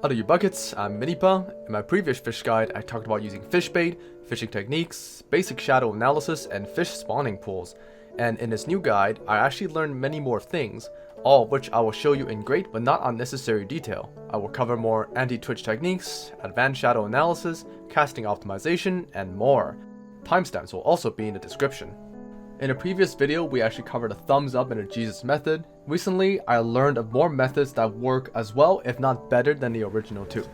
Hello you buckets, I'm Minipa. In my previous fish guide, I talked about using fish bait, fishing techniques, basic shadow analysis, and fish spawning pools. And in this new guide, I actually learned many more things, all of which I will show you in great but not unnecessary detail. I will cover more anti-twitch techniques, advanced shadow analysis, casting optimization, and more. Timestamps will also be in the description. In a previous video, we actually covered a thumbs up and a Jesus method. Recently, I learned of more methods that work as well, if not better than the original two.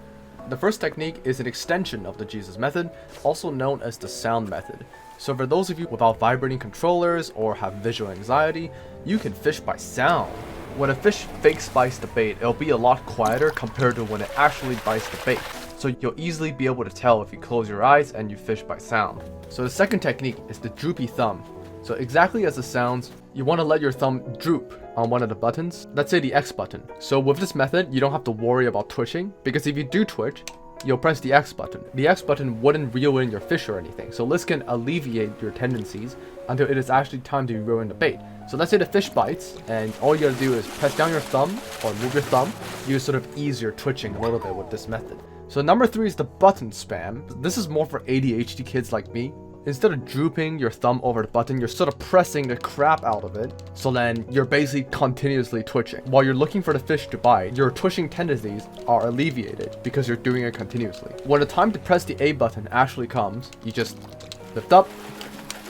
The first technique is an extension of the Jesus method, also known as the sound method. So for those of you without vibrating controllers or have visual anxiety, you can fish by sound. When a fish fake bites the bait, it'll be a lot quieter compared to when it actually bites the bait. So you'll easily be able to tell if you close your eyes and you fish by sound. So the second technique is the droopy thumb. So exactly as it sounds, you want to let your thumb droop on one of the buttons, let's say the X button. So with this method, you don't have to worry about twitching, because if you do twitch, you'll press the X button. The X button wouldn't reel in your fish or anything, so this can alleviate your tendencies until it is actually time to reel in the bait. So let's say the fish bites, and all you gotta do is press down your thumb, or move your thumb. You sort of ease your twitching a little bit with this method. So number 3 is the button spam. This is more for ADHD kids like me. Instead of drooping your thumb over the button, you're sort of pressing the crap out of it. So then you're basically continuously twitching. While you're looking for the fish to bite, your twitching tendencies are alleviated because you're doing it continuously. When the time to press the A button actually comes, you just lift up,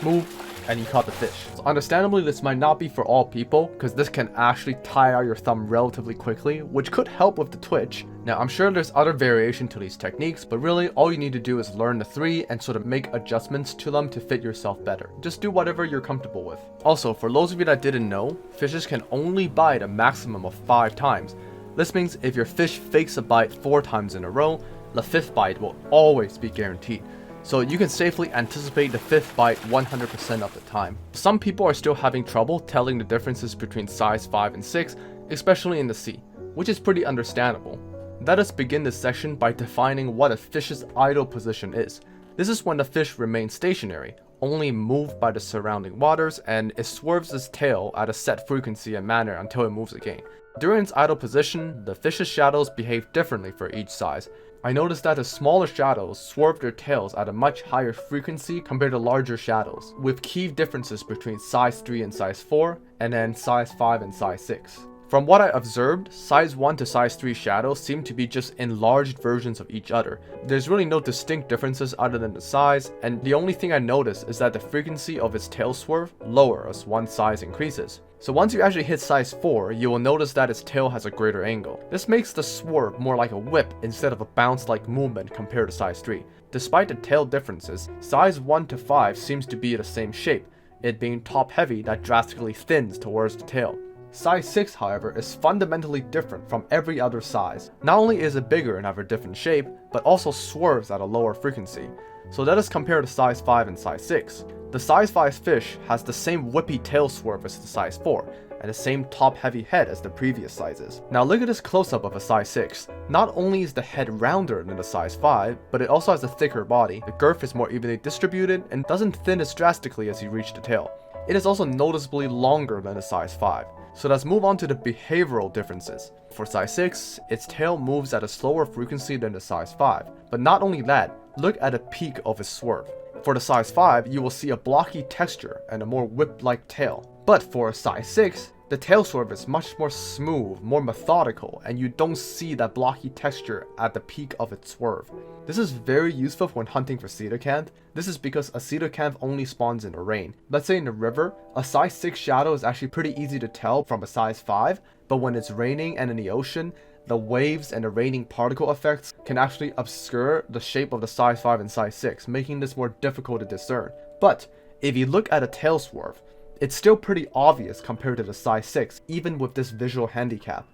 move, and you caught the fish. So understandably, this might not be for all people, because this can actually tire out your thumb relatively quickly, which could help with the twitch. Now, I'm sure there's other variation to these techniques, but really all you need to do is learn the 3 and sort of make adjustments to them to fit yourself better. Just do whatever you're comfortable with. Also, for those of you that didn't know, fishes can only bite a maximum of 5 times. This means if your fish fakes a bite 4 times in a row, the 5th bite will always be guaranteed. So you can safely anticipate the 5th bite 100% of the time. Some people are still having trouble telling the differences between size 5 and 6, especially in the sea, which is pretty understandable. Let us begin this section by defining what a fish's idle position is. This is when the fish remains stationary, only moved by the surrounding waters, and it swerves its tail at a set frequency and manner until it moves again. During its idle position, the fish's shadows behave differently for each size. I noticed that the smaller shadows swerve their tails at a much higher frequency compared to larger shadows, with key differences between size 3 and size 4, and then size 5 and size 6. From what I observed, size 1 to size 3 shadows seem to be just enlarged versions of each other. There's really no distinct differences other than the size, and the only thing I notice is that the frequency of its tail swerve lower as one size increases. So once you actually hit size 4, you will notice that its tail has a greater angle. This makes the swerve more like a whip instead of a bounce-like movement compared to size 3. Despite the tail differences, size 1 to 5 seems to be the same shape, it being top-heavy that drastically thins towards the tail. Size 6, however, is fundamentally different from every other size. Not only is it bigger and have a different shape, but also swerves at a lower frequency. So let us compare the size 5 and size 6. The size 5 fish has the same whippy tail swerve as the size 4, and the same top-heavy head as the previous sizes. Now look at this close-up of a size 6. Not only is the head rounder than the size 5, but it also has a thicker body. The girth is more evenly distributed and doesn't thin as drastically as you reach the tail. It is also noticeably longer than the size 5. So let's move on to the behavioral differences. For size 6, its tail moves at a slower frequency than the size 5. But not only that, look at the peak of its swerve. For the size 5, you will see a blocky texture and a more whip-like tail. But for a size 6, the tail swerve is much more smooth, more methodical, and you don't see that blocky texture at the peak of its swerve. This is very useful when hunting for coelacanth. This is because a coelacanth only spawns in the rain. Let's say in the river, a size 6 shadow is actually pretty easy to tell from a size 5, but when it's raining and in the ocean, the waves and the raining particle effects can actually obscure the shape of the size 5 and size 6, making this more difficult to discern. But if you look at a tail swerve, it's still pretty obvious compared to the size 6, even with this visual handicap.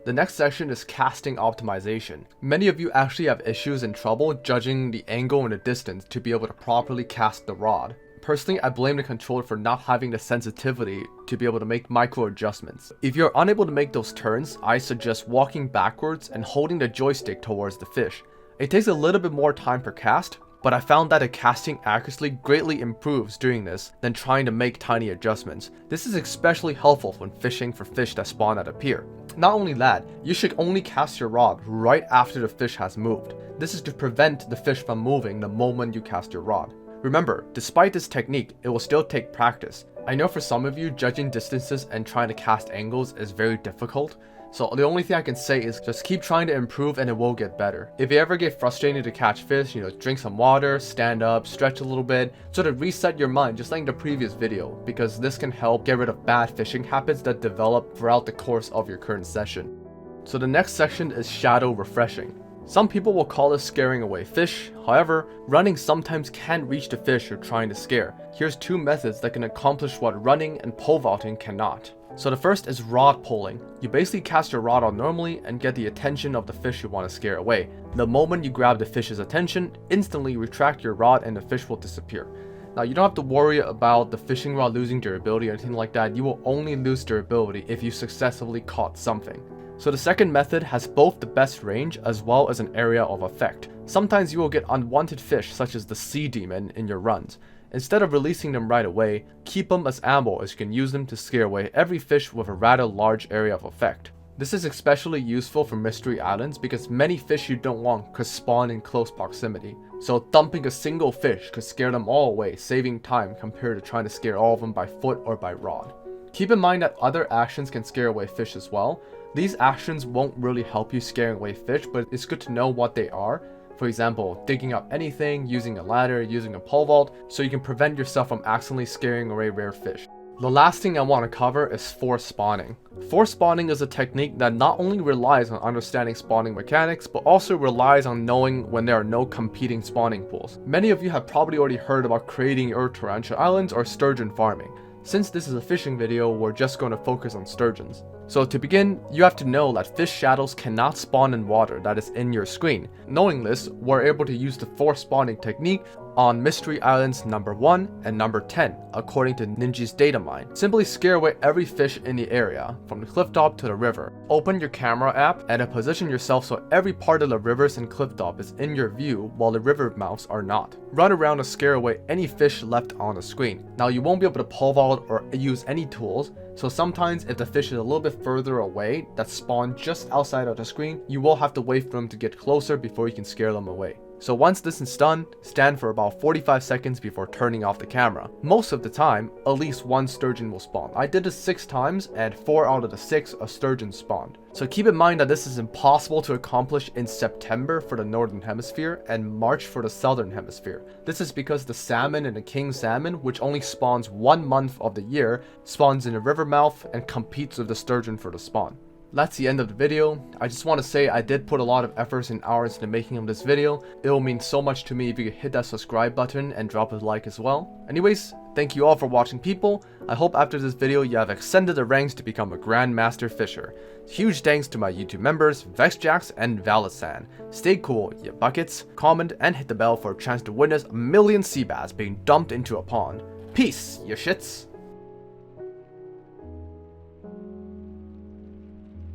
The next section is casting optimization. Many of you actually have issues and trouble judging the angle and the distance to be able to properly cast the rod. Personally, I blame the controller for not having the sensitivity to be able to make micro adjustments. If you're unable to make those turns, I suggest walking backwards and holding the joystick towards the fish. It takes a little bit more time per cast, but I found that the casting accuracy greatly improves doing this than trying to make tiny adjustments. This is especially helpful when fishing for fish that spawn at a pier. Not only that, you should only cast your rod right after the fish has moved. This is to prevent the fish from moving the moment you cast your rod. Remember, despite this technique, it will still take practice. I know for some of you, judging distances and trying to cast angles is very difficult. So the only thing I can say is just keep trying to improve and it will get better. If you ever get frustrated to catch fish, drink some water, stand up, stretch a little bit, sort of reset your mind just like the previous video, because this can help get rid of bad fishing habits that develop throughout the course of your current session. So the next section is shadow refreshing. Some people will call this scaring away fish. However, running sometimes can reach the fish you're trying to scare. Here's 2 methods that can accomplish what running and pole vaulting cannot. So the first is rod pulling. You basically cast your rod out normally and get the attention of the fish you want to scare away. The moment you grab the fish's attention, instantly retract your rod and the fish will disappear. Now you don't have to worry about the fishing rod losing durability or anything like that. You will only lose durability if you successfully caught something. So the second method has both the best range as well as an area of effect. Sometimes you will get unwanted fish such as the sea demon in your runs. Instead of releasing them right away, keep them as ammo as you can use them to scare away every fish with a rather large area of effect. This is especially useful for mystery islands because many fish you don't want could spawn in close proximity. So dumping a single fish could scare them all away, saving time compared to trying to scare all of them by foot or by rod. Keep in mind that other actions can scare away fish as well. These actions won't really help you scaring away fish, but it's good to know what they are. For example, digging up anything, using a ladder, using a pole vault, so you can prevent yourself from accidentally scaring away rare fish. The last thing I want to cover is force spawning. Force spawning is a technique that not only relies on understanding spawning mechanics, but also relies on knowing when there are no competing spawning pools. Many of you have probably already heard about creating your tarantula islands or sturgeon farming. Since this is a fishing video, we're just going to focus on sturgeons. So to begin, you have to know that fish shadows cannot spawn in water that is in your screen. Knowing this, we're able to use the force spawning technique on Mystery Islands number 1 and number 10, according to Ninja's data mine. Simply scare away every fish in the area, from the cliff top to the river. Open your camera app and then position yourself so every part of the rivers and cliff top is in your view while the river mouths are not. Run around to scare away any fish left on the screen. Now you won't be able to pole vault or use any tools, so sometimes if the fish is a little bit further away that spawn just outside of the screen, you will have to wait for them to get closer before you can scare them away. So once this is done, stand for about 45 seconds before turning off the camera. Most of the time, at least 1 sturgeon will spawn. I did this 6 times and 4 out of the 6 a sturgeon spawned. So keep in mind that this is impossible to accomplish in September for the northern hemisphere and March for the southern hemisphere. This is because the salmon and the king salmon, which only spawns 1 month of the year, spawns in the river mouth and competes with the sturgeon for the spawn. That's the end of the video. I just want to say I did put a lot of efforts and hours into making of this video. It will mean so much to me if you could hit that subscribe button and drop a like as well. Anyways, thank you all for watching, people. I hope after this video you have ascended the ranks to become a Grandmaster Fisher. Huge thanks to my YouTube members, VexJax and Valisan. Stay cool, you buckets. Comment and hit the bell for a chance to witness a million sea bass being dumped into a pond. Peace, you shits.